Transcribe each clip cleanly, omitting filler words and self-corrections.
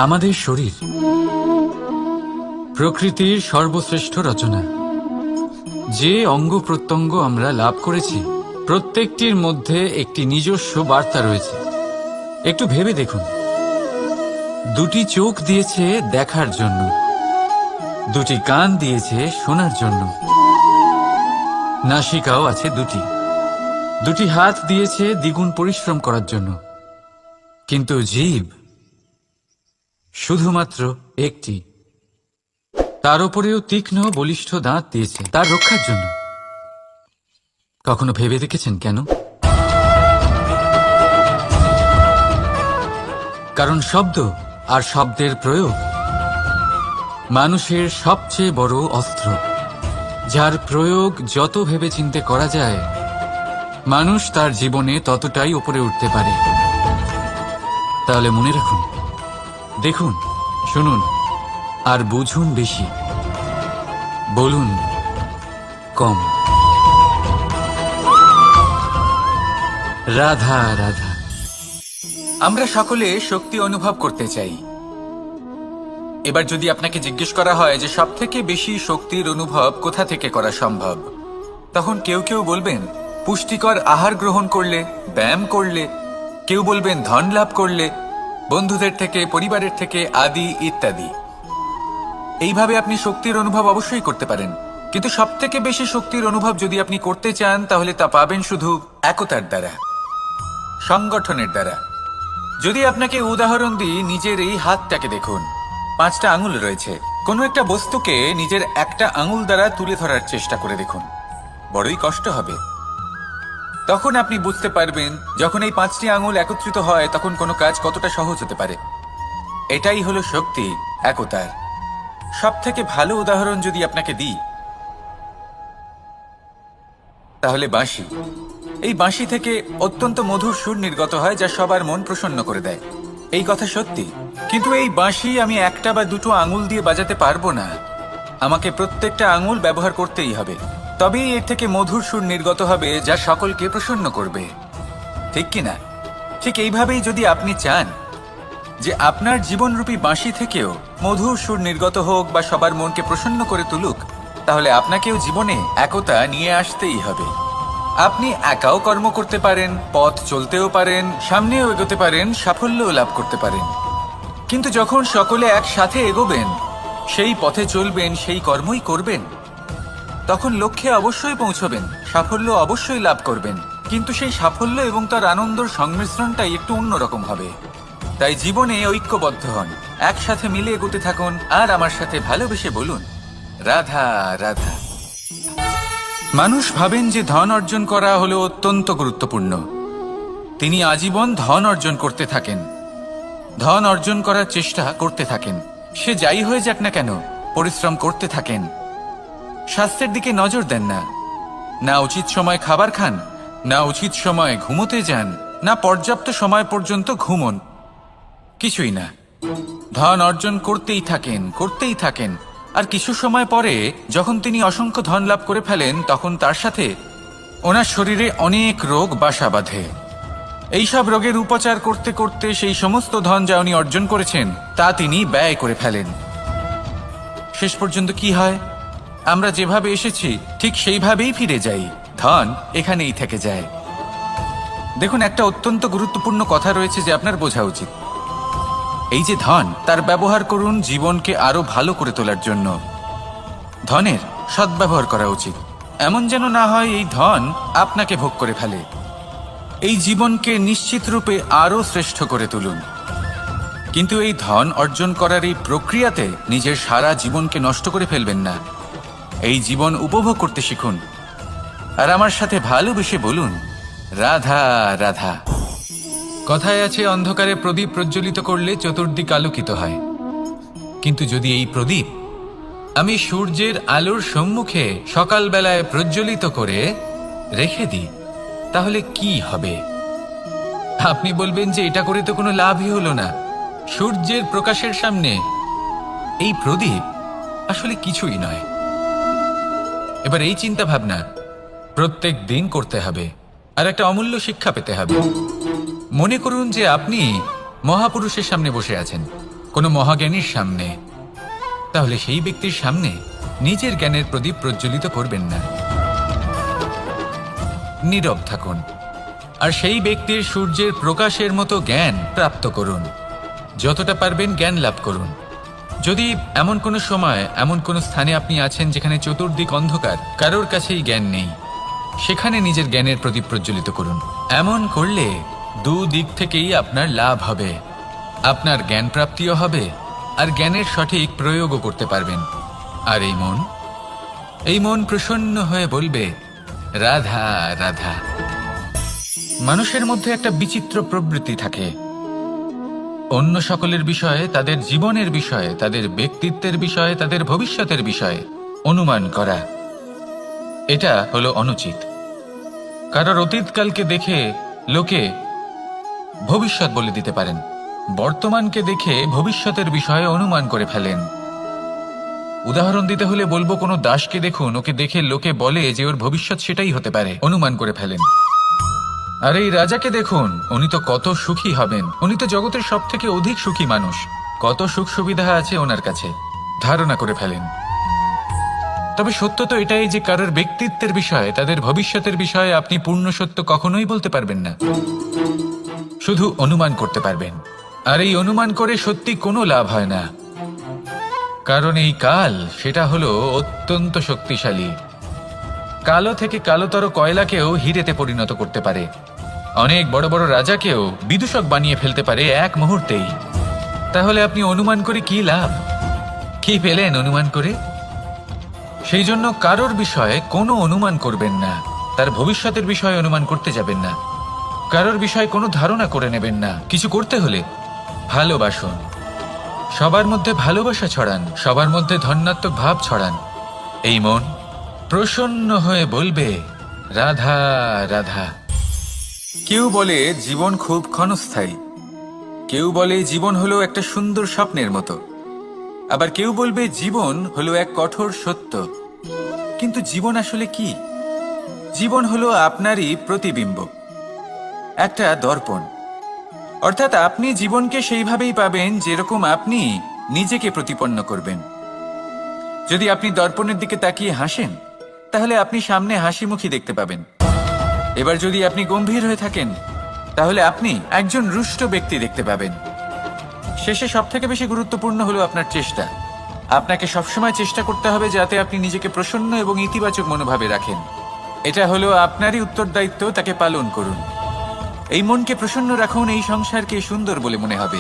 আমাদের শরীর প্রকৃতির সর্বশ্রেষ্ঠ রচনা। যে অঙ্গ প্রত্যঙ্গ আমরা লাভ করেছি প্রত্যেকটির মধ্যে একটি নিজস্ব বার্তা রয়েছে। একটু ভেবে দেখুন, দুটি চোখ দিয়েছে দেখার জন্য, দুটি কান দিয়েছে শোনার জন্য, নাসিকাও আছে দুটি, দুটি হাত দিয়েছে দ্বিগুণ পরিশ্রম করার জন্য, কিন্তু জীব শুধুমাত্র একটি। তার উপরেও তীক্ষ্ণ বলিষ্ঠ দাঁত দিয়েছে তার রক্ষার জন্য। কখনো ভেবে দেখেছেন কেন? কারণ শব্দ আর শব্দের প্রয়োগ মানুষের সবচেয়ে বড় অস্ত্র, যার প্রয়োগ যত ভেবেচিন্তে করা যায় মানুষ তার জীবনে ততটাই উপরে উঠতে পারে। তাহলে মনে রাখুন, দেখুন, শুনুন আর বুঝুন বেশি, বলুন কম। রাধা রাধা। আমরা সকলে শক্তি অনুভব করতে চাই। এবার যদি আপনাকে জিজ্ঞেস করা হয় যে সবথেকে বেশি শক্তির অনুভব কোথা থেকে করা সম্ভব, তখন কেউ কেউ বলবেন পুষ্টিকর আহার গ্রহণ করলে, ব্যায়াম করলে, কেউ বলবেন ধন লাভ করলে, বন্ধুদের থেকে, পরিবারের থেকে, আদি ইত্যাদি। এইভাবে আপনি শক্তির অনুভব অবশ্যই করতে পারেন, কিন্তু সবথেকে বেশি শক্তির অনুভব যদি আপনি করতে চান তাহলে তা পাবেন শুধু একতার দ্বারা, সংগঠনের দ্বারা। যদি আপনাকে উদাহরণ দিই, নিজের এই হাতটাকে দেখুন, 5টা আঙুল রয়েছে। কোনো একটা বস্তুকে নিজের একটা আঙুল দ্বারা তুলে ধরার চেষ্টা করে দেখুন, বড়ই কষ্ট হবে। তখন আপনি বুঝতে পারবেন যখন এই 5টি আঙুল একত্রিত হয় তখন কোনো কাজ কতটা সহজ হতে পারে। এটাই হলো শক্তি, একতার। সব থেকে ভালো উদাহরণ যদি আপনাকে দিই তাহলে বাঁশি। এই বাঁশি থেকে অত্যন্ত মধুর সুর নির্গত হয় যা সবার মন প্রসন্ন করে দেয়। এই কথা সত্যি, কিন্তু এই বাঁশি আমি একটা বা দুটো আঙুল দিয়ে বাজাতে পারবো না। আমাকে প্রত্যেকটা আঙুল ব্যবহার করতেই হবে, তবেই এর থেকে মধুর সুর নির্গত হবে যা সকলকে প্রসন্ন করবে, ঠিক কিনা? ঠিক এইভাবেই যদি আপনি চান যে আপনার জীবনরূপী বাঁশি থেকেও মধুর সুর নির্গত হোক বা সবার মনকে প্রসন্ন করে তুলুক, তাহলে আপনাকেও জীবনে একতা নিয়ে আসতেই হবে। আপনি একাও কর্ম করতে পারেন, পথ চলতেও পারেন, সামনেও এগোতে পারেন, সাফল্যও লাভ করতে পারেন। কিন্তু যখন সকলে একসাথে এগোবেন, সেই পথে চলবেন, সেই কর্মই করবেন, তখন লক্ষ্যে অবশ্যই পৌঁছবেন, সাফল্য অবশ্যই লাভ করবেন। কিন্তু সেই সাফল্য এবং তার আনন্দর সংমিশ্রণটাই একটু অন্যরকম হবে। তাই জীবনে ঐক্যবদ্ধ হন, একসাথে মিলে এগোতে থাকুন, আর আমার সাথে ভালোবেসে বলুন রাধা রাধা। মানুষ ভাবেন যে ধন অর্জন করা হলো অত্যন্ত গুরুত্বপূর্ণ। তিনি আজীবন ধন অর্জন করতে থাকেন, ধন অর্জন করার চেষ্টা করতে থাকেন। সে যাই হয়ে যাক না কেন, পরিশ্রম করতে থাকেন। স্বাস্থ্যের দিকে নজর দেন না, না উচিত সময় খাবার খান, না উচিত সময় ঘুমোতে যান, না পর্যাপ্ত সময় পর্যন্ত ঘুমন, কিছুই না। ধন অর্জন করতেই থাকেন, করতেই থাকেন। আর কিছু সময় পরে যখন তিনি অসংখ্য ধন লাভ করে ফেলেন, তখন তার সাথে ওনার শরীরে অনেক রোগ বাসা বাঁধে। এইসব রোগের উপচার করতে করতে সেই সমস্ত ধন যা উনি অর্জন করেছেন তা তিনি ব্যয় করে ফেলেন। শেষ পর্যন্ত কি হয়? আমরা যেভাবে এসেছি ঠিক সেইভাবেই ফিরে যাই, ধন এখানেই থেকে যায়। দেখুন, একটা অত্যন্ত গুরুত্বপূর্ণ কথা রয়েছে যে আপনার বোঝা উচিত। এই যে ধন, তার ব্যবহার করুন জীবনকে আরো ভালো করে তোলার জন্য। ধনের সদ্ব্যবহার করা উচিত, এমন যেন না হয় এই ধন আপনাকে ভোগ করে ফেলে। এই জীবনকে নিশ্চিত রূপে আরো শ্রেষ্ঠ করে তুলুন। কিন্তু এই ধন অর্জন করার এই প্রক্রিয়াতে নিজের সারা জীবনকে নষ্ট করে ফেলবেন না। এই জীবন উপভোগ করতে শিখুন, আর আমার সাথে ভালোবেসে বলুন রাধা রাধা। কথায় আছে, অন্ধকারে প্রদীপ প্রজ্বলিত করলে চতুর্দিক আলোকিত হয়। কিন্তু যদি এই প্রদীপ আমি সূর্যের আলোর সম্মুখে সকালবেলায় প্রজ্বলিত করে রেখে দিই, তাহলে কি হবে? আপনি বলবেন যে এটা করে তো কোনো লাভই হলো না। সূর্যের প্রকাশের সামনে এই প্রদীপ আসলে কিছুই নয়। এবার এই চিন্তা ভাবনা প্রত্যেক দিন করতে হবে, আর একটা অমূল্য শিক্ষা পেতে হবে। মনে করুন যে আপনি মহাপুরুষের সামনে বসে আছেন, কোনো মহাজ্ঞানীর সামনে, তাহলে সেই ব্যক্তির সামনে নিজের জ্ঞানের প্রদীপ প্রজ্বলিত করবেন না। নীরব থাকুন আর সেই ব্যক্তির সূর্যের প্রকাশের মতো জ্ঞান প্রাপ্ত করুন। যতটা পারবেন জ্ঞান লাভ করুন। যদি এমন কোনো সময় এমন কোনো স্থানে আপনি আছেন যেখানে চতুর্দিক অন্ধকার, কারোর কাছেই জ্ঞান নেই, সেখানে নিজের জ্ঞানের প্রদীপ প্রজ্বলিত করুন। এমন করলে দুদিক থেকেই আপনার লাভ হবে। আপনার জ্ঞান প্রাপ্তিও হবে আর জ্ঞানের সঠিক প্রয়োগও করতে পারবেন। আর এই মন প্রসন্ন হয়ে বলবে, রাধা রাধা। মানুষের মধ্যে একটা বিচিত্র প্রবৃত্তি থাকে, অন্য সকলের বিষয়ে, তাদের জীবনের বিষয়ে, তাদের ব্যক্তিত্বের বিষয়ে, তাদের ভবিষ্যতের বিষয়ে অনুমান করা। এটা হলো অনুচিত। কারোর অতীতকালকে দেখে লোকে ভবিষ্যৎ বলে দিতে পারেন, বর্তমানকে দেখে ভবিষ্যতের বিষয়ে অনুমান করে ফেলেন। উদাহরণ দিতে হলে বলবো, কোনো দাসকে দেখুন, ওকে দেখে লোকে বলে যে ওর ভবিষ্যৎ সেটাই হতে পারে, অনুমান করে ফেলেন। আর এই রাজাকে দেখুন, উনি তো কত সুখী হবেন, উনি তো জগতের সব থেকে অধিক সুখী মানুষ, কত সুখ সুবিধা আছে ওনার কাছে, ধারণা করে ফেলেন। তবে সত্য তো এটাই যে কারোর ব্যক্তিত্বের বিষয়ে, তাদের ভবিষ্যতের বিষয়ে আপনি পূর্ণ সত্য কখনোই বলতে পারবেন না, শুধু অনুমান করতে পারবেন। আর এই অনুমান করে সত্যি কোনো লাভ হয় না, কারণ এই কাল সেটা হলো অত্যন্ত শক্তিশালী। কালো থেকে কালোতর কয়লাকেও হিরেতে পরিণত করতে পারে, অনেক বড় বড় রাজাকেও বিদূষক বানিয়ে ফেলতে পারে এক মুহূর্তেই। তাহলে আপনি অনুমান করে কি লাভ? কি পেলেন অনুমান করে? সেই জন্য কারোর বিষয়ে কোনো অনুমান করবেন না, তার ভবিষ্যতের বিষয়ে অনুমান করতে যাবেন না, কারোর বিষয়ে কোনো ধারণা করে নেবেন না। কিছু করতে হলে ভালোবাসুন, সবার মধ্যে ভালোবাসা ছড়ান, সবার মধ্যে ধন্যাত্মক ভাব ছড়ান। এই মন প্রসন্ন হয়ে বলবে, রাধা রাধা। কেউ বলে জীবন খুব ক্ষণস্থায়ী, কেউ বলে জীবন হলো একটা সুন্দর স্বপ্নের মতো, আবার কেউ বলবে জীবন হলো এক কঠোর সত্য। কিন্তু জীবন আসলে কি? জীবন হলো আপনারই প্রতিবিম্ব, একটা দর্পণ। অর্থাৎ আপনি জীবনকে সেইভাবেই পাবেন যেরকম আপনি নিজেকে প্রতিপন্ন করবেন। যদি আপনি দর্পণের দিকে তাকিয়ে হাসেন, তাহলে আপনি সামনে হাসি মুখী দেখতে পাবেন। এবার যদি আপনি গম্ভীর হয়ে থাকেন, তাহলে আপনি একজন রুষ্ট ব্যক্তি দেখতে পাবেন। শেষে সব থেকে বেশি গুরুত্বপূর্ণ হলো আপনার চেষ্টা। আপনাকে সবসময় চেষ্টা করতে হবে যাতে আপনি নিজেকে প্রসন্ন এবং ইতিবাচক মনোভাবে রাখেন। এটা হলো আপনারই উত্তরদায়িত্ব, তাকে পালন করুন। এই মনকে প্রসন্ন রাখুন, এই সংসারকে সুন্দর বলে মনে হবে।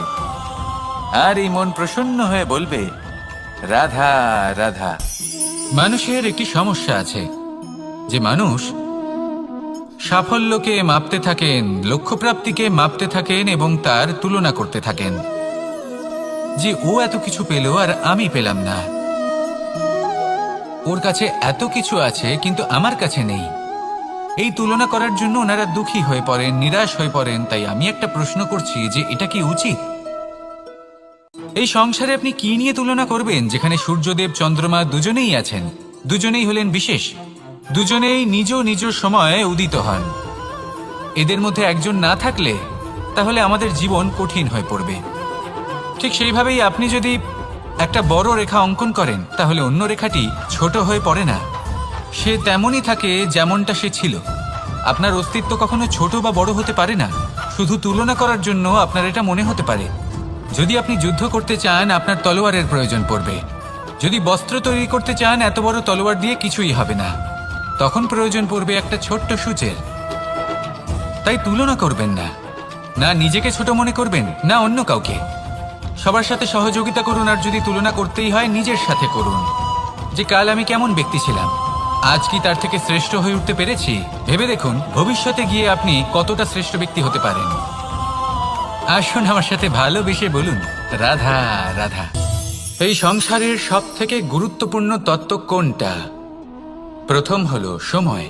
আর এই মন প্রসন্ন হয়ে বলবে, রাধা রাধা। মানুষের একটি সমস্যা আছে যে মানুষ সাফল্যকে মাপতে থাকেন, লক্ষ্যপ্রাপ্তিকে মাপতে থাকেন এবং তার তুলনা করতে থাকেন যে ও এত কিছু পেল আর আমি পেলাম না, ওর কাছে এত কিছু আছে কিন্তু আমার কাছে নেই। এই তুলনা করার জন্য ওনারা দুঃখী হয়ে পড়েন, নিরাশ হয়ে পড়েন। তাই আমি একটা প্রশ্ন করছি যে এটা কি উচিত? এই সংসারে আপনি কি নিয়ে তুলনা করবেন, যেখানে সূর্যদেব চন্দ্রমা দুজনেই আছেন, দুজনেই হলেন বিশেষ, দুজনেই নিজ নিজ সময়ে উদিত হন। এদের মধ্যে একজন না থাকলে তাহলে আমাদের জীবন কঠিন হয়ে পড়বে। ঠিক সেইভাবেই আপনি যদি একটা বড় রেখা অঙ্কন করেন, তাহলে অন্য রেখাটি ছোট হয়ে পড়ে না, সে তেমনই থাকে যেমনটা সে ছিল। আপনার অস্তিত্ব কখনো ছোট বা বড় হতে পারে না, শুধু তুলনা করার জন্য আপনার এটা মনে হতে পারে। যদি আপনি যুদ্ধ করতে চান, আপনার তলোয়ারের প্রয়োজন পড়বে। যদি বস্ত্র তৈরি করতে চান, এত বড় তলোয়ার দিয়ে কিছুই হবে না, তখন প্রয়োজন পড়বে একটা ছোট্ট সূচের। তাই তুলনা করবেন না, না নিজেকে ছোট মনে করবেন, না অন্য কাউকে। সবার সাথে সহযোগিতা করুন, আর যদি তুলনা করতেই হয় নিজের সাথে করুন, যে কাল আমি কেমন ব্যক্তি ছিলাম, আজ কি তার থেকে শ্রেষ্ঠ হয়ে উঠতে পেরেছি। ভেবে দেখুন ভবিষ্যতে গিয়ে আপনি কতটা শ্রেষ্ঠ ব্যক্তি হতে পারেন। আসুন আমার সাথে ভালোবেসে বলুন, রাধা রাধা। এই সংসারের সব থেকে গুরুত্বপূর্ণ তত্ত্ব কোনটা? প্রথম হলো সময়।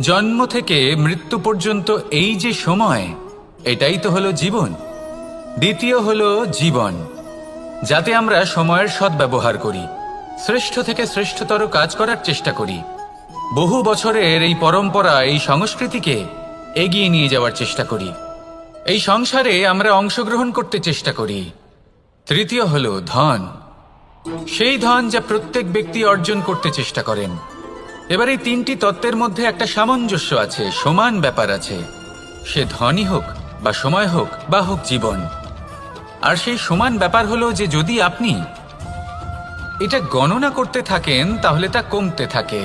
জন্ম থেকে মৃত্যু পর্যন্ত এই যে সময়, এটাই তো হলো জীবন। দ্বিতীয় হলো জীবন, যাতে আমরা সময়ের সদ্ব্যবহার করি, শ্রেষ্ঠ থেকে শ্রেষ্ঠতর কাজ করার চেষ্টা করি, বহু বছরের এই পরম্পরা, এই সংস্কৃতিকে এগিয়ে নিয়ে যাওয়ার চেষ্টা করি, এই সংসারে আমরা অংশগ্রহণ করতে চেষ্টা করি। তৃতীয় হলো ধন। সেই ধন যা প্রত্যেক ব্যক্তি অর্জন করতে চেষ্টা করেন। এবার এই তিনটি তত্ত্বের মধ্যে একটা সামঞ্জস্য আছে, সমান ব্যাপার আছে। সে ধনই হোক বা সময় হোক বা হোক জীবন। আর সেই সমান ব্যাপার হলো যে যদি আপনি এটা গণনা করতে থাকেন তাহলে তা কমতে থাকে,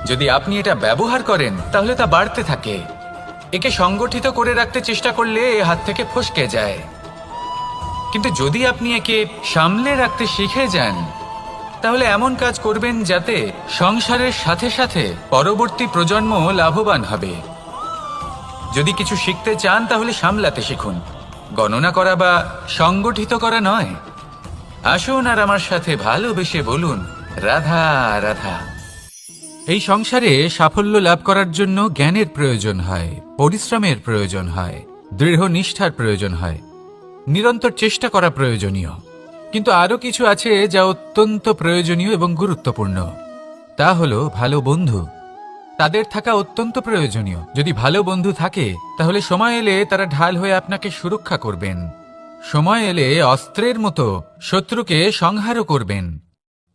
যদি আপনি এটা ব্যবহার করেন তাহলে তা বাড়তে থাকে। একে সংগঠিত করে রাখতে চেষ্টা করলে এ হাত থেকে ফসকে যায়, কিন্তু যদি আপনি একে সামলে রাখতে শিখে যান তাহলে এমন কাজ করবেন যাতে সংসারের সাথে সাথে পরবর্তী প্রজন্ম লাভবান হবে। যদি কিছু শিখতে চান তাহলে সামলাতে শিখুন, গণনা করা বা সংগঠিত করা নয়। আসুন আর আমার সাথে ভালোবেসে বলুন, রাধা রাধা। এই সংসারে সাফল্য লাভ করার জন্য জ্ঞানের প্রয়োজন হয়, পরিশ্রমের প্রয়োজন হয়, দৃঢ় নিষ্ঠার প্রয়োজন হয়, নিরন্তর চেষ্টা করা প্রয়োজনীয়। কিন্তু আরও কিছু আছে যা অত্যন্ত প্রয়োজনীয় এবং গুরুত্বপূর্ণ। তা হলো ভালো বন্ধু। তাদের থাকা অত্যন্ত প্রয়োজনীয়। যদি ভালো বন্ধু থাকে তাহলে সময় এলে তারা ঢাল হয়ে আপনাকে সুরক্ষা করবেন। সময় এলে অস্ত্রের মতো শত্রুকে সংহারও করবেন।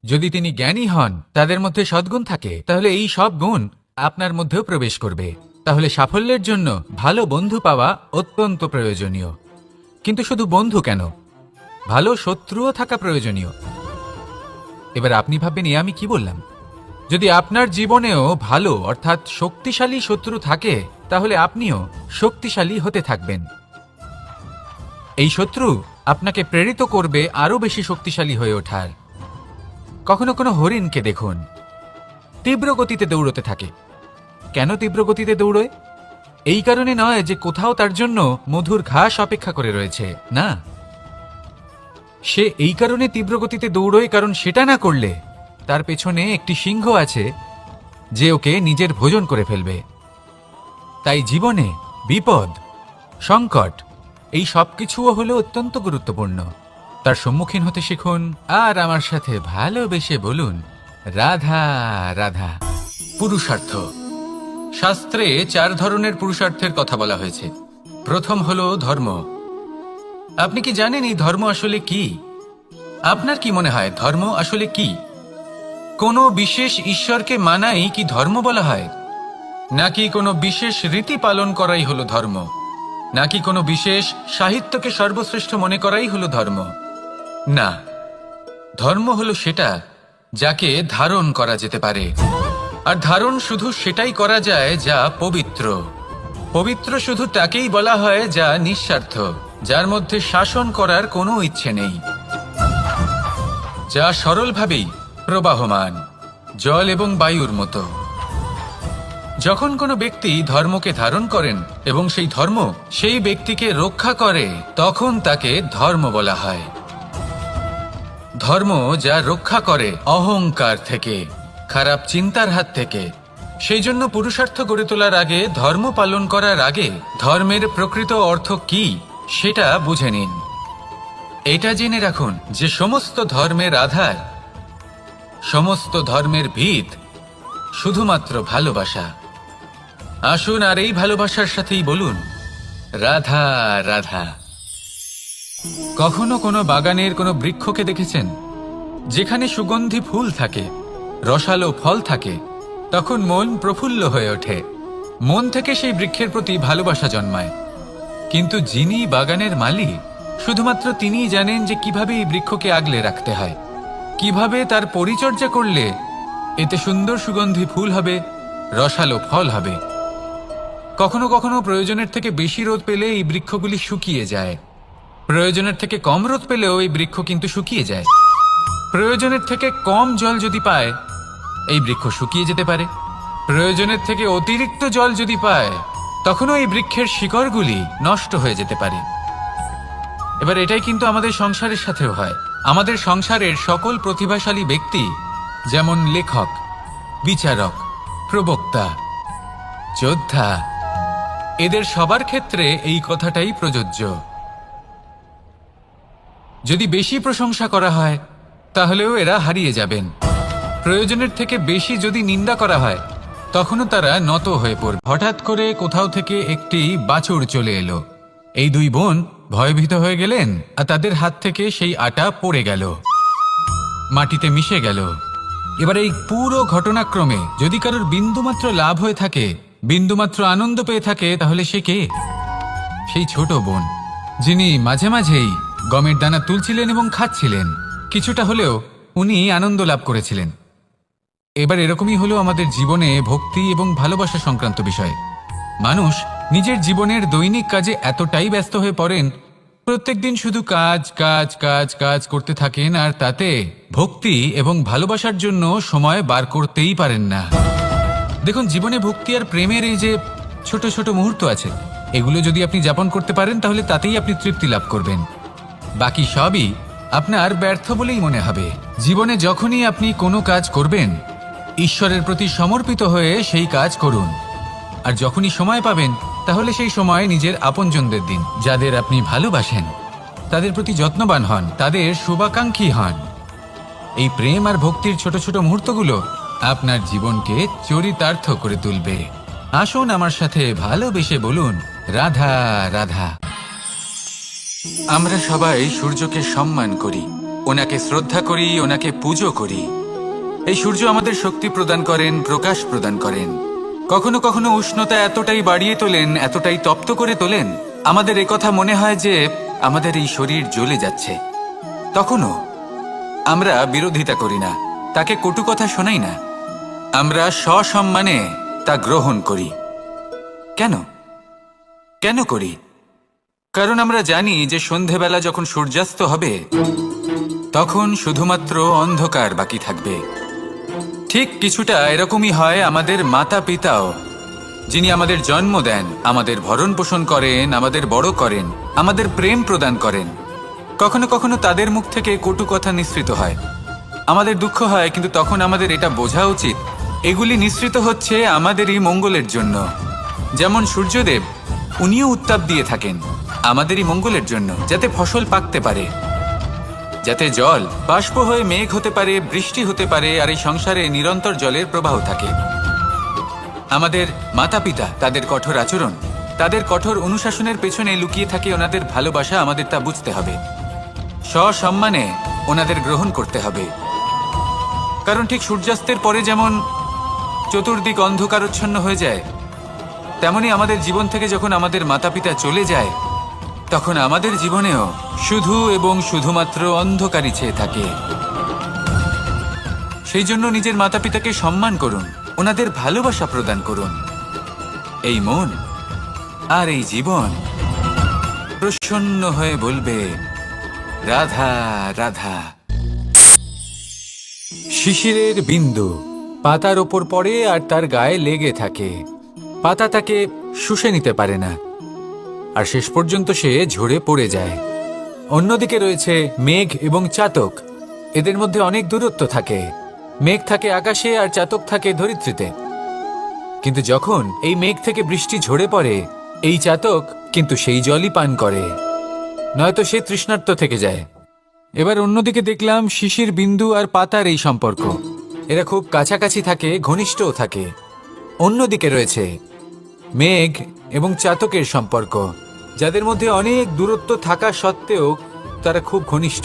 যদি তিনি জ্ঞানী হন, তাদের মধ্যে সদ্গুণ থাকে, তাহলে এই সব গুণ আপনার মধ্যেও প্রবেশ করবে। তাহলে সাফল্যের জন্য ভালো বন্ধু পাওয়া অত্যন্ত প্রয়োজনীয়। কিন্তু শুধু বন্ধু কেন, ভালো শত্রুও থাকা প্রয়োজনীয়। এবার আপনি ভাববেন, আমি কি বললাম? যদি আপনার জীবনেও ভালো অর্থাৎ শক্তিশালী শত্রু থাকে তাহলে আপনিও শক্তিশালী হতে থাকবেন। এই শত্রু আপনাকে প্রেরিত করবে আরো বেশি শক্তিশালী হয়ে ওঠার। কখনো কোনো হরিণকে দেখুন, তীব্র গতিতে দৌড়তে থাকে। কেন তীব্র গতিতে দৌড়য়? এই কারণে নয় যে কোথাও তার জন্য মধুর ঘাস অপেক্ষা করে রয়েছে, না। সে এই কারণে তীব্র গতিতে দৌড়য় কারণ সেটা না করলে তার পেছনে একটি সিংহ আছে যে ওকে নিজের ভোজন করে ফেলবে। তাই জীবনে বিপদ, সংকট এই সবকিছুও হলো অত্যন্ত গুরুত্বপূর্ণ। তার সম্মুখীন হতে শিখুন আর আমার সাথে ভালোবেসে বলুন, রাধা রাধা। পুরুষার্থ। শাস্ত্রে 4 ধরনের পুরুষার্থের কথা বলা হয়েছে। প্রথম হলো ধর্ম। আপনি কি জানেন এই ধর্ম আসলে কি? আপনার কি মনে হয় ধর্ম আসলে কি? কোনো বিশেষ ঈশ্বরকে মানাই কি ধর্ম বলা হয়? নাকি কোনো বিশেষ রীতি পালন করাই হলো ধর্ম? নাকি কোনো বিশেষ সাহিত্যকে সর্বশ্রেষ্ঠ মনে করাই হলো ধর্ম? না, ধর্ম হলো সেটা যাকে ধারণ করা যেতে পারে। আর ধারণ শুধু সেটাই করা যায় যা পবিত্র। পবিত্র শুধু তাকেই বলা হয় যা নিঃস্বার্থ, যার মধ্যে শাসন করার কোনো ইচ্ছে নেই, যা সরলভাবেই প্রবাহমান, জল এবং বায়ুর মতো। যখন কোনো ব্যক্তি ধর্মকে ধারণ করেন এবং সেই ধর্ম সেই ব্যক্তিকে রক্ষা করে, তখন তাকে ধর্ম বলা হয়। ধর্ম যা রক্ষা করে অহংকার থেকে, খারাপ চিন্তার হাত থেকে। সেই জন্য পুরুষার্থ গড়ে তোলার আগে, ধর্ম পালন করার আগে ধর্মের প্রকৃত অর্থ কি সেটা বুঝে নিন। এটা জেনে রাখুন যে সমস্ত ধর্মের আধার, সমস্ত ধর্মের ভিত শুধুমাত্র ভালোবাসা। আসুন আর এই ভালোবাসার সাথেই বলুন, রাধা রাধা। কখনো কোনো বাগানের কোনো বৃক্ষকে দেখেছেন যেখানে সুগন্ধি ফুল থাকে, রসালো ফল থাকে? তখন মন প্রফুল্ল হয়ে ওঠে, মন থেকে সেই বৃক্ষের প্রতি ভালোবাসা জন্মায়। কিন্তু যিনি বাগানের মালিক, শুধুমাত্র তিনিই জানেন যে কিভাবে এই বৃক্ষকে আগলে রাখতে হয়, কিভাবে তার পরিচর্যা করলে এতে সুন্দর সুগন্ধি ফুল হবে, রসালো ফল হবে। কখনো কখনো প্রয়োজনের থেকে বেশি রোদ পেলে এই বৃক্ষগুলি শুকিয়ে যায়, প্রয়োজনের থেকে কম রোদ পেলেও এই বৃক্ষ কিন্তু শুকিয়ে যায়। প্রয়োজনের থেকে কম জল যদি পায়, এই বৃক্ষ শুকিয়ে যেতে পারে। প্রয়োজনের থেকে অতিরিক্ত জল যদি পায়, তখনও এই বৃক্ষের শিকড়গুলি নষ্ট হয়ে যেতে পারে। এবার এটাই কিন্তু আমাদের সংসারের সাথেও হয়। আমাদের সংসারের সকল প্রতিভাশালী ব্যক্তি, যেমন লেখক, বিচারক, প্রবক্তা, যোদ্ধা, এদের সবার ক্ষেত্রে এই কথাটাই প্রযোজ্য। যদি বেশি প্রশংসা করা হয় তাহলেও এরা হারিয়ে যাবেন। প্রয়োজনের থেকে বেশি যদি নিন্দা করা হয় তখনও তারা নত হয়ে পড়বে। হঠাৎ করে কোথাও থেকে একটি বাছুর চলে এলো। এই 2 বোন ভয়ভীত হয়ে গেলেন আর তাদের হাত থেকে সেই আটা পড়ে গেল, মাটিতে মিশে গেল। এবার এই পুরো ঘটনাক্রমে যদি কারোর বিন্দুমাত্র লাভ হয়ে থাকে, বিন্দুমাত্র আনন্দ পেয়ে থাকে, তাহলে সে কে? সেই ছোট বোন, যিনি মাঝে মাঝেই গমের দানা তুলছিলেন এবং খাচ্ছিলেন। কিছুটা হলেও উনি আনন্দ লাভ করেছিলেন। এবার এরকমই হলো আমাদের জীবনে ভক্তি এবং ভালোবাসা সংক্রান্ত বিষয়। মানুষ নিজের জীবনের দৈনিক কাজে এতটাই ব্যস্ত হয়ে পড়েন, প্রত্যেকদিন শুধু কাজ কাজ কাজ কাজ করতে থাকেন, আর তাতে ভক্তি এবং ভালোবাসার জন্য সময় বার করতেই পারেন না। দেখুন, জীবনে ভক্তি আর প্রেমের এই যে ছোট ছোট মুহূর্ত আছে, এগুলো যদি আপনি যাপন করতে পারেন তাহলে তাতেই আপনি তৃপ্তি লাভ করবেন। বাকি সবই আপনার ব্যর্থ বলেই মনে হবে। জীবনে যখনই আপনি কোনো কাজ করবেন, ঈশ্বরের প্রতি সমর্পিত হয়ে সেই কাজ করুন। আর যখনই সময় পাবেন, তাহলে সেই সময় নিজের আপনজনদের দিন। যাদের আপনি ভালোবাসেন তাদের প্রতি যত্নবান হন, তাদের শুভাকাঙ্ক্ষী হন। এই প্রেম আর ভক্তির ছোট ছোট মুহূর্তগুলো আপনার জীবনকে চরিতার্থ করে তুলবে। আসুন আমার সাথে ভালোবেসে বলুন, রাধা রাধা। আমরা সবাই সূর্যকে সম্মান করি, ওনাকে শ্রদ্ধা করি, ওনাকে পুজো করি। এই সূর্য আমাদের শক্তি প্রদান করেন, প্রকাশ প্রদান করেন। কখনো কখনো উষ্ণতা এতটাই বাড়িয়ে তোলেন, এতটাই তপ্ত করে তোলেন, আমাদের একথা মনে হয় যে আমাদের এই শরীর জ্বলে যাচ্ছে। তখনও আমরা বিরোধিতা করি না, তাকে কটু কথা শোনাই না। আমরা সসম্মানে তা গ্রহণ করি। কেন কেন করি? কারণ আমরা জানি যে সন্ধেবেলা যখন সূর্যাস্ত হবে, তখন শুধুমাত্র অন্ধকার বাকি থাকবে। ঠিক কিছুটা এরকমই হয় আমাদের মাতা পিতাও, যিনি আমাদের জন্ম দেন, আমাদের ভরণ পোষণ করেন, আমাদের বড় করেন, আমাদের প্রেম প্রদান করেন। কখনো কখনো তাদের মুখ থেকে কটু কথা নিঃসৃত হয়, আমাদের দুঃখ হয়, কিন্তু তখন আমাদের এটা বোঝা উচিত এগুলি নিঃসৃত হচ্ছে আমাদেরই মঙ্গলের জন্য। যেমন সূর্যদেব, উনিও উত্তাপ দিয়ে থাকেন আমাদেরই মঙ্গলের জন্য, যাতে ফসল পাকতে পারে, যাতে জল বাষ্প হয়ে মেঘ হতে পারে, বৃষ্টি হতে পারে, আর এই সংসারে নিরন্তর জলের প্রবাহ থাকে। আমাদের মাতা পিতা, তাদের কঠোর আচরণ, তাদের কঠোর অনুশাসনের পেছনে লুকিয়ে থাকে ওনাদের ভালোবাসা। আমাদের তা বুঝতে হবে, সসম্মানে ওনাদের গ্রহণ করতে হবে। কারণ ঠিক সূর্যাস্তের পরে যেমন চতুর্দিক অন্ধকারচ্ছন্ন হয়ে যায়, তেমনি আমাদের জীবন থেকে যখন আমাদের মাতা পিতা চলে যায়, তখন আমাদের জীবনেও শুধু এবং শুধুমাত্র অন্ধকারই ছেয়ে থাকে। সেই জন্য নিজের মাতা পিতাকে সম্মান করুন, ওনাদের ভালোবাসা প্রদান করুন। এই মন আর এই জীবন প্রসন্ন হয়ে বলবে, রাধা রাধা। শিশিরের বিন্দু পাতার ওপর পড়ে আর তার গায়ে লেগে থাকে। পাতা তাকে শুষে নিতে পারে না, আর শেষ পর্যন্ত সে ঝরে পড়ে যায়। অন্যদিকে রয়েছে মেঘ এবং চাতক। এদের মধ্যে অনেক দূরত্ব থাকে। মেঘ থাকে আকাশে আর চাতক থাকে ধরিত্রীতে। কিন্তু যখন এই মেঘ থেকে বৃষ্টি ঝরে পড়ে, এই চাতক কিন্তু সেই জলই পান করে, নয়তো সে তৃষ্ণার্ত থেকে যায়। এবার অন্যদিকে দেখলাম শিশির বিন্দু আর পাতার এই সম্পর্ক। এরা খুব কাছাকাছি থাকে, ঘনিষ্ঠও থাকে। অন্যদিকে রয়েছে মেঘ এবং চাতকের সম্পর্ক, যাদের মধ্যে অনেক দূরত্ব থাকা সত্ত্বেও তারা খুব ঘনিষ্ঠ,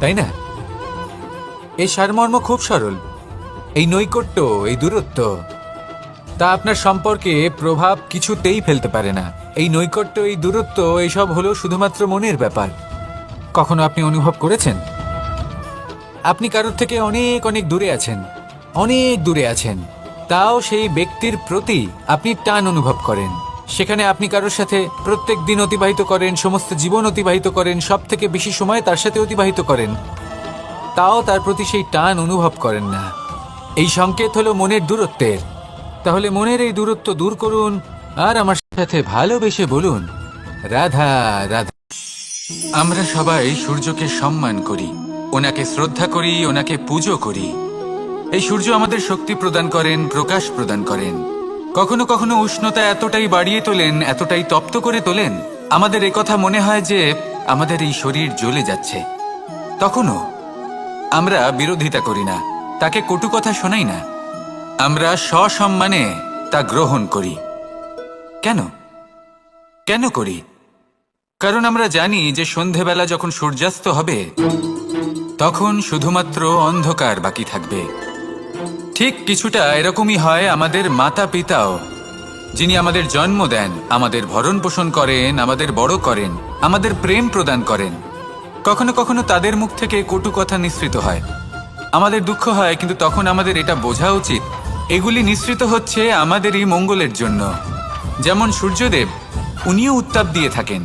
তাই না? এই সারমর্ম খুব সরল। এই নৈকট্য, এই দূরত্ব, তা আপনার সম্পর্কে প্রভাব কিছুতেই ফেলতে পারে না। এই নৈকট্য, এই দূরত্ব, এইসব হলো শুধুমাত্র মনের ব্যাপার। কখনো আপনি অনুভব করেছেন আপনি কারোর থেকে অনেক অনেক দূরে আছেন, অনেক দূরে আছেন, তাও সেই ব্যক্তির প্রতি আপনি টান অনুভব করেন। সেখানে আপনি কারোর সাথে প্রত্যেক দিন অতিবাহিত করেন, সমস্ত জীবন অতিবাহিত করেন, সব থেকে বেশি সময় তার সাথে অতিবাহিত করেন, তাও তার প্রতি সেই টান অনুভব করেন না। এই সংকেত হলো মনের দূরত্বের। তাহলে মনের এই দূরত্ব দূর করুন আর আমার সাথে ভালোবেসে বলুন, রাধা রাধা। আমরা সবাই সূর্যকে সম্মান করি, ওনাকে শ্রদ্ধা করি, ওনাকে পুজো করি। এই সূর্য আমাদের শক্তি প্রদান করেন, প্রকাশ প্রদান করেন। কখনো কখনো উষ্ণতা এতটাই বাড়িয়ে তোলেন, এতটাই তপ্ত করে তোলেন, আমাদের একথা মনে হয় যে আমাদের এই শরীর জ্বলে যাচ্ছে। তখনও আমরা বিরোধিতা করি না, তাকে কটু কথা শোনাই না। আমরা সসম্মানে তা গ্রহণ করি। কেন কেন করি? কারণ আমরা জানি যে সন্ধেবেলা যখন সূর্যাস্ত হবে তখন শুধুমাত্র অন্ধকার বাকি থাকবে। ঠিক কিছুটা এরকমই হয় আমাদের মাতা পিতাও, যিনি আমাদের জন্ম দেন, আমাদের ভরণ পোষণ করেন, আমাদের বড় করেন, আমাদের প্রেম প্রদান করেন। কখনো কখনো তাদের মুখ থেকে কটু কথা নিঃসৃত হয়, আমাদের দুঃখ হয়, কিন্তু তখন আমাদের এটা বোঝা উচিত এগুলি নিঃসৃত হচ্ছে আমাদেরই মঙ্গলের জন্য। যেমন সূর্যদেব, উনিও উত্তাপ দিয়ে থাকেন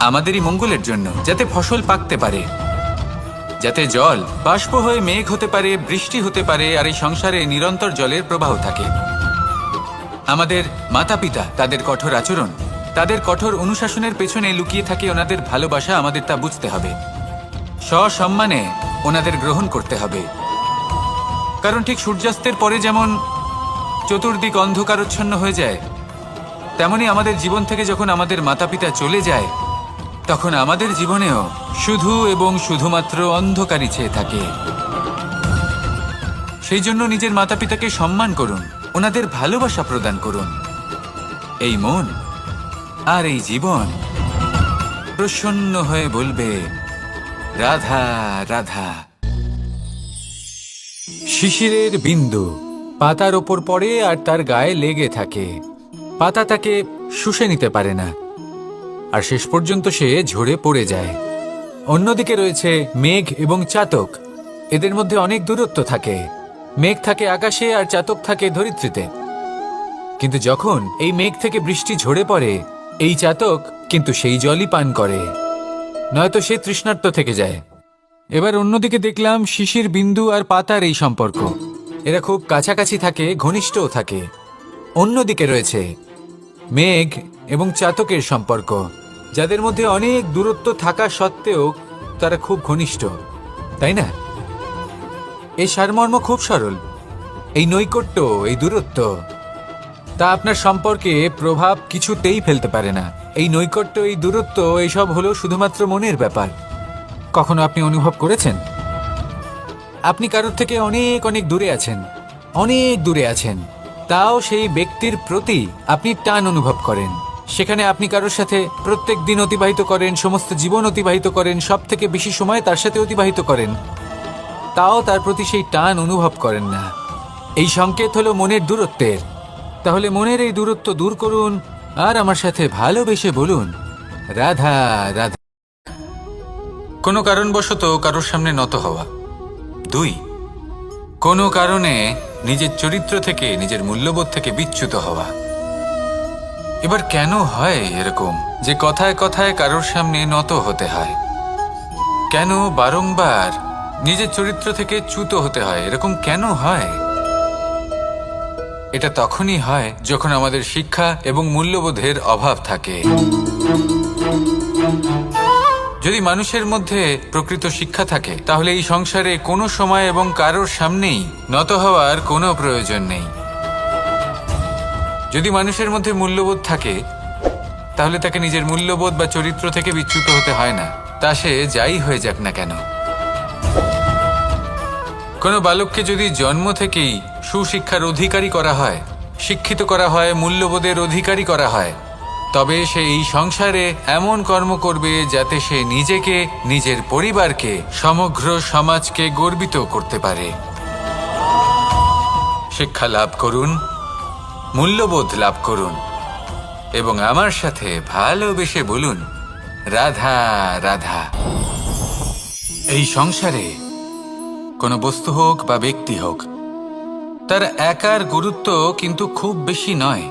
আমাদেরই মঙ্গলের জন্য, যাতে ফসল পাকতে পারে, যাতে জল বাষ্প হয়ে মেঘ হতে পারে, বৃষ্টি হতে পারে, আর এই সংসারে নিরন্তর জলের প্রবাহ থাকে। আমাদের মাতা পিতা, তাদের কঠোর আচরণ, তাদের কঠোর অনুশাসনের পেছনে লুকিয়ে থাকে ওনাদের ভালোবাসা। আমাদের তা বুঝতে হবে, সসম্মানে ওনাদের গ্রহণ করতে হবে। কারণ ঠিক সূর্যাস্তের পরে যেমন চতুর্দিক অন্ধকারচ্ছন্ন হয়ে যায়, তেমনি আমাদের জীবন থেকে যখন আমাদের মাতা পিতা চলে যায় তখন আমাদের জীবনেও শুধু এবং শুধুমাত্র অন্ধকারই ছেয়ে থাকে। সেই জন্য নিজের মাতা পিতাকে সম্মান করুন, ওনাদের ভালোবাসা প্রদান করুন। এই মন আর এই জীবন প্রসন্ন হয়ে বলবে, রাধা রাধা। শিশিরের বিন্দু পাতার ওপর পড়ে আর তার গায়ে লেগে থাকে। পাতা তাকে শুষে নিতে পারে না, আর শেষ পর্যন্ত সে ঝরে পড়ে যায়। অন্যদিকে রয়েছে মেঘ এবং চাতক। এদের মধ্যে অনেক দূরত্ব থাকে। মেঘ থাকে আকাশে আর চাতক থাকে ধরিত্রীতে। কিন্তু যখন এই মেঘ থেকে বৃষ্টি ঝরে পড়ে, এই চাতক কিন্তু সেই জলই পান করে, নয়তো সে তৃষ্ণার্ত থেকে যায়। এবার অন্যদিকে দেখলাম শিশির বিন্দু আর পাতার এই সম্পর্ক। এরা খুব কাছাকাছি থাকে, ঘনিষ্ঠও থাকে। অন্যদিকে রয়েছে মেঘ এবং চাতকের সম্পর্ক, যাদের মধ্যে অনেক দূরত্ব থাকা সত্ত্বেও তারা খুব ঘনিষ্ঠ, তাই না? এই সারমর্ম খুব সরল। এই নৈকট্য, এই দূরত্ব, তা আপনার সম্পর্কে প্রভাব কিছুতেই ফেলতে পারে না। এই নৈকট্য, এই দূরত্ব, এইসব হলো শুধুমাত্র মনের ব্যাপার। কখনো আপনি অনুভব করেছেন আপনি কারোর থেকে অনেক অনেক দূরে আছেন, অনেক দূরে আছেন, তাও সেই ব্যক্তির প্রতি আপনি টান অনুভব করেন। সেখানে আপনি কারোর সাথে প্রত্যেক দিন অতিবাহিত করেন, সমস্ত জীবন অতিবাহিত করেন, সব থেকে বেশি সময় তার সাথে অতিবাহিত করেন, তাও তার প্রতি সেই টান অনুভব করেন না। এই সংকেত হলো মনের দূরত্বের। তাহলে মনের এই দূরত্ব দূর করুন আর আমার সাথে ভালোবেসে বলুন, রাধা রাধা। কোনো কারণবশত কারোর সামনে নত হওয়া। 2, কোনো কারণে নিজের চরিত্র থেকে, নিজের মূল্যবোধ থেকে বিচ্যুত হওয়া। এবার কেন হয় এরকম যে কথায় কথায় কারোর সামনে নত হতে হয়? কেন বারংবার নিজের চরিত্র থেকে চ্যুত হতে হয়? এরকম কেন হয়? এটা তখনই হয় যখন আমাদের শিক্ষা এবং মূল্যবোধের অভাব থাকে। যদি মানুষের মধ্যে প্রকৃত শিক্ষা থাকে, তাহলে এই সংসারে কোনো সময় এবং কারোর সামনেই নত হওয়ার কোনো প্রয়োজন নেই। যদি মানুষের মধ্যে মূল্যবোধ থাকে, তাহলে তাকে নিজের মূল্যবোধ বা চরিত্র থেকে বিচ্যুত হতে হয় না, তা সে যাই হয়ে যাক না কেন। কোনো বালককে যদি জন্ম থেকেই সুশিক্ষার অধিকারী করা হয়, শিক্ষিত করা হয়, মূল্যবোধের অধিকারী করা হয়, তবে সে এই সংসারে এমন কর্ম করবে যাতে সে নিজেকে, নিজের পরিবারকে, সমগ্র সমাজকে গর্বিত করতে পারে। শিক্ষা লাভ করুন, মূল্যবোধ লাভ করুন, এবং আমার সাথে ভালোবেসে বলুন, রাধা রাধা। এই সংসারে কোনো বস্তু হোক বা ব্যক্তি হোক, তার একার গুরুত্ব কিন্তু খুব বেশি নয়।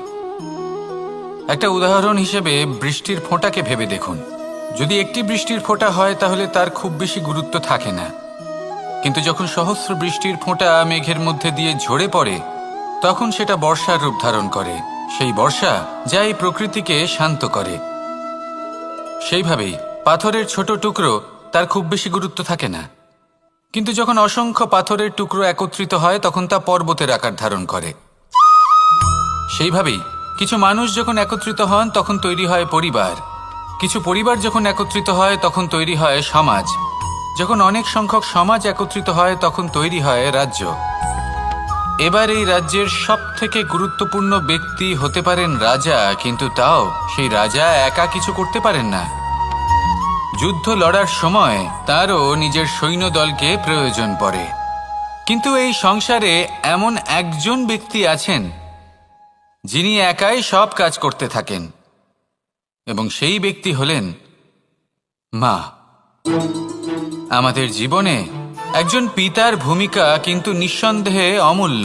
একটা উদাহরণ হিসেবে বৃষ্টির ফোঁটাকে ভেবে দেখুন। যদি একটি বৃষ্টির ফোঁটা হয় তাহলে তার খুব বেশি গুরুত্ব থাকে না, কিন্তু যখন সহস্র বৃষ্টির ফোঁটা মেঘের মধ্যে দিয়ে ঝরে পড়ে, তখন সেটা বর্ষার রূপ ধারণ করে। সেই বর্ষা যা এই প্রকৃতিকে শান্ত করে। সেইভাবেই পাথরের ছোট টুকরো, তার খুব বেশি গুরুত্ব থাকে না, কিন্তু যখন অসংখ্য পাথরের টুকরো একত্রিত হয় তখন তা পর্বতের আকার ধারণ করে। সেইভাবেই কিছু মানুষ যখন একত্রিত হন তখন তৈরি হয় পরিবার, কিছু পরিবার যখন একত্রিত হয় তখন তৈরি হয় সমাজ, যখন অনেক সংখ্যক সমাজ একত্রিত হয় তখন তৈরি হয় রাজ্য। এবার এই রাজ্যের সব থেকে গুরুত্বপূর্ণ ব্যক্তি হতে পারেন রাজা, কিন্তু তাও সেই রাজা একা কিছু করতে পারেন না। যুদ্ধ লড়ার সময় তারও নিজের সৈন্যদলকে প্রয়োজন পড়ে। কিন্তু এই সংসারে এমন একজন ব্যক্তি আছেন যিনি একাই সব কাজ করতে থাকেন, এবং সেই ব্যক্তি হলেন মা। আমাদের জীবনে একজন পিতার ভূমিকা কিন্তু নিঃসন্দেহে অমূল্য,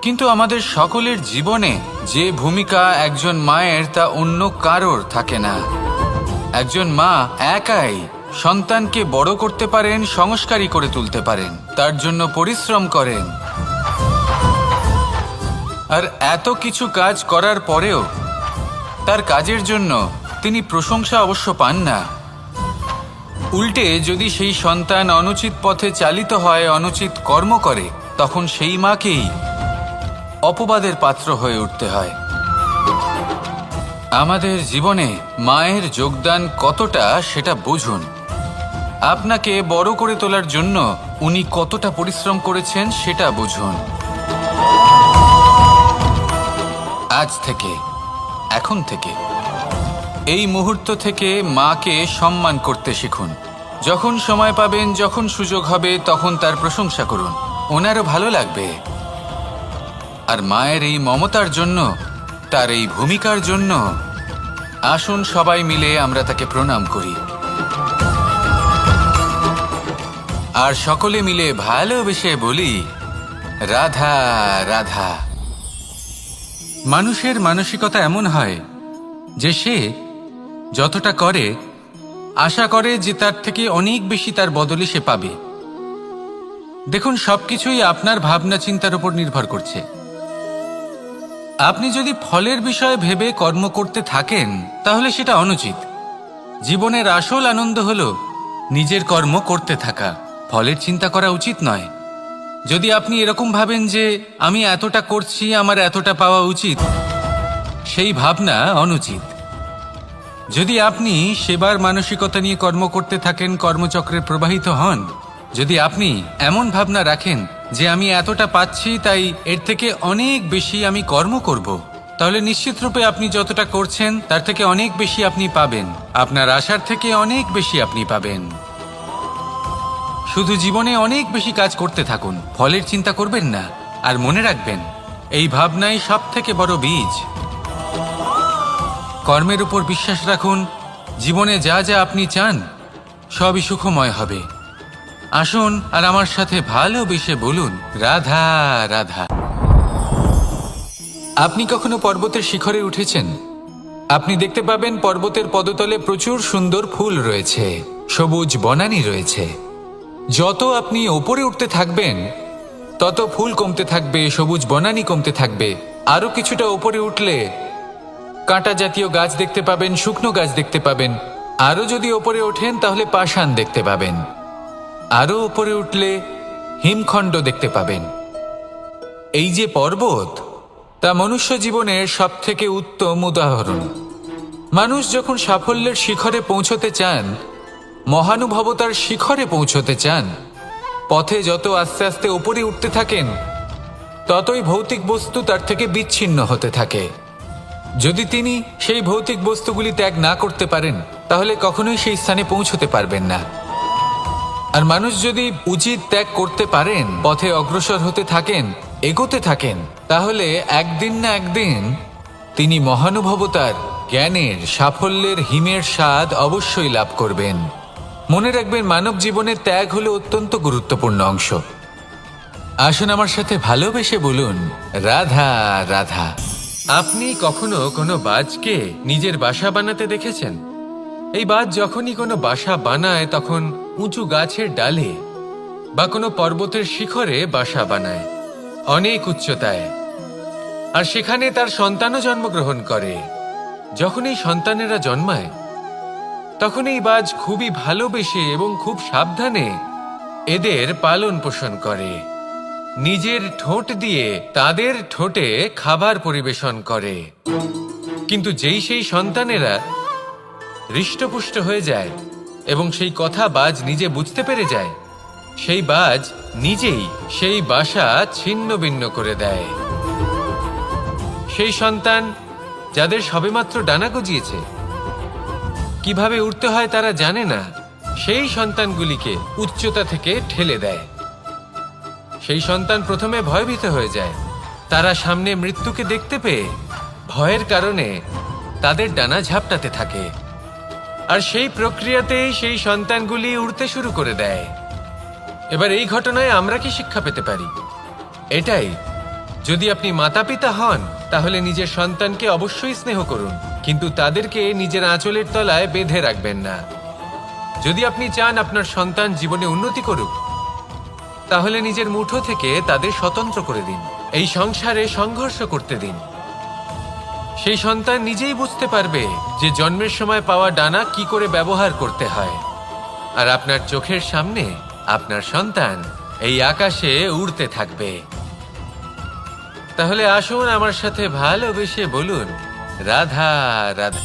কিন্তু আমাদের সকলের জীবনে যে ভূমিকা একজন মায়ের তা অন্য কারোর থাকে না। একজন মা একাই সন্তানকে বড় করতে পারেন, সংস্কারী করে তুলতে পারেন, তার জন্য পরিশ্রম করেন। আর এত কিছু কাজ করার পরেও তার কাজের জন্য তিনি প্রশংসা অবশ্য পান না। উল্টে যদি সেই সন্তান অনুচিত পথে চালিত হয়, অনুচিত কর্ম করে, তখন সেই মাকেই অপবাদের পাত্র হয়ে উঠতে হয়। আমাদের জীবনে মায়ের যোগদান কতটা সেটা বুঝুন। আপনাকে বড় করে তোলার জন্য উনি কতটা পরিশ্রম করেছেন সেটা বুঝুন। আজ থেকে, এখন থেকে, এই মুহূর্ত থেকে মাকে সম্মান করতে শিখুন। যখন সময় পাবেন, যখন সুযোগ হবে, তখন তার প্রশংসা করুন, ওনারও ভালো লাগবে। আর মায়ের এই মমতার জন্য, তার এই ভূমিকার জন্য আসুন সবাই মিলে আমরা তাকে প্রণাম করি, আর সকলে মিলে ভালোবেসে বলি, রাধা রাধা। মানুষের মানসিকতা এমন হয় যে সে যতটা করে আশা করে যে তার থেকে অনেক বেশি তার বদলে সে পাবে। দেখুন, সবকিছুই আপনার ভাবনা চিন্তার উপর নির্ভর করছে। আপনি যদি ফলের বিষয়ে ভেবে কর্ম করতে থাকেন তাহলে সেটা অনুচিত। জীবনের আসল আনন্দ হলো নিজের কর্ম করতে থাকা, ফলের চিন্তা করা উচিত নয়। যদি আপনি এরকম ভাবেন যে আমি এতটা করছি, আমার এতটা পাওয়া উচিত, সেই ভাবনা অনুচিত। যদি আপনি সেবার মানসিকতা নিয়ে কর্ম করতে থাকেন, কর্মচক্রে প্রবাহিত হন, যদি আপনি এমন ভাবনা রাখেন যে আমি এতটা পাচ্ছি তাই এর থেকে অনেক বেশি আমি কর্ম করব, তাহলে নিশ্চিতরূপে আপনি যতটা করছেন তার থেকে অনেক বেশি আপনি পাবেন, আপনার আশার থেকে অনেক বেশি আপনি পাবেন। শুধু জীবনে অনেক বেশি কাজ করতে থাকুন, ফলের চিন্তা করবেন না। আর মনে রাখবেন, এই ভাবনাই সব থেকে বড় বীজ। কর্মের উপর বিশ্বাস রাখুন, জীবনে যা যা আপনি চান সবই সুখময় হবে। আসুন আর আমার সাথে ভালোবেসে বলুন, রাধা রাধা। আপনি কখনো পর্বতের শিখরে উঠেছেন? আপনি দেখতে পাবেন পর্বতের পদতলে প্রচুর সুন্দর ফুল রয়েছে, সবুজ বনানী রয়েছে। যত আপনি ওপরে উঠতে থাকবেন তত ফুল কমতে থাকবে, সবুজ বনানী কমতে থাকবে। আরো কিছুটা ওপরে উঠলে কাঁটা জাতীয় গাছ দেখতে পাবেন, শুকনো গাছ দেখতে পাবেন। আরো যদি ওপরে ওঠেন তাহলে পাষাণ দেখতে পাবেন। আরো উপরে উঠলে হিমখণ্ড দেখতে পাবেন। এই যে পর্বত, তা মনুষ্য জীবনের সব থেকে উত্তম উদাহরণ। মানুষ যখন সাফল্যের শিখরে পৌঁছতে চান, মহানুভবতার শিখরে পৌঁছতে চান, পথে যত আস্তে আস্তে উপরে উঠতে থাকেন ততই ভৌতিক বস্তু তার থেকে বিচ্ছিন্ন হতে থাকে। যদি তিনি সেই ভৌতিক বস্তুগুলি ত্যাগ না করতে পারেন তাহলে কখনোই সেই স্থানে পৌঁছতে পারবেন না। আর মানুষ যদি উচিত ত্যাগ করতে পারেন, পথে অগ্রসর হতে থাকেন, এগোতে থাকেন, তাহলে একদিন না একদিন তিনি মহানুভবতার, জ্ঞানের, সাফল্যের হিমের স্বাদ অবশ্যই লাভ করবেন। মনে রাখবেন, মানব জীবনের ত্যাগ হলো অত্যন্ত গুরুত্বপূর্ণ অংশ। আসুন আমার সাথে ভালোবেসে বলুন, রাধা রাধা। আপনি কখনো কোনো বাজকে নিজের বাসা বানাতে দেখেছেন? এই বাজ যখনই কোনো বাসা বানায় তখন উঁচু গাছের ডালে বা কোনো পর্বতের শিখরে বাসা বানায়, অনেক উচ্চতায়। আর সেখানে তার সন্তানও জন্মগ্রহণ করে। যখন এই সন্তানেরা জন্মায় তখন এই বাজ খুবই ভালোবেসে এবং খুব সাবধানে এদের পালন পোষণ করে। নিজের ঠোঁট দিয়ে তাদের ঠোঁটে খাবার পরিবেশন করে। কিন্তু যেই সেই সন্তানেরা হৃষ্টপুষ্ট হয়ে যায় এবং সেই কথা বাজ নিজে বুঝতে পেরে যায়, সেই বাজ নিজেই সেই বাসা ছিন্ন ভিন্ন করে দেয়। সেই সন্তান যাদের সবেমাত্র ডানা গজিয়েছে কিভাবে উড়তে হয় তারা জানে না, সেই সন্তানগুলিকে উচ্চতা থেকে ঠেলে দেয়। সেই সন্তান প্রথমে ভয়ভীত হয়ে যায়। তারা সামনে মৃত্যুকে দেখতে পেয়ে ভয়ের কারণে তাদের ডানা ঝাপটাতে থাকে, আর সেই প্রক্রিয়াতেই সেই সন্তানগুলি উড়তে শুরু করে দেয়। এবার এই ঘটনায় আমরা কি শিক্ষা পেতে পারি? এটাই, যদি আপনি মাতা পিতা হন তাহলে নিজের সন্তানকে অবশ্যই স্নেহ করুন, কিন্তু তাদেরকে নিজের আঁচলের তলায় বেঁধে রাখবেন না। যদি আপনি চান আপনার সন্তান জীবনে উন্নতি করুক, তাহলে নিজের মুঠো থেকে তাদের স্বতন্ত্র করে দিন। এই সংসারে সংঘর্ষ করতে দিন। সেই সন্তান নিজেই বুঝতে পারবে যে জন্মের সময় পাওয়া ডানা কি করে ব্যবহার করতে হয়। আর আপনার চোখের সামনে আপনার সন্তান এই আকাশে উড়তে থাকবে। তাহলে আসুন আমার সাথে ভালোবেসে বলুন, রাধা রাধা।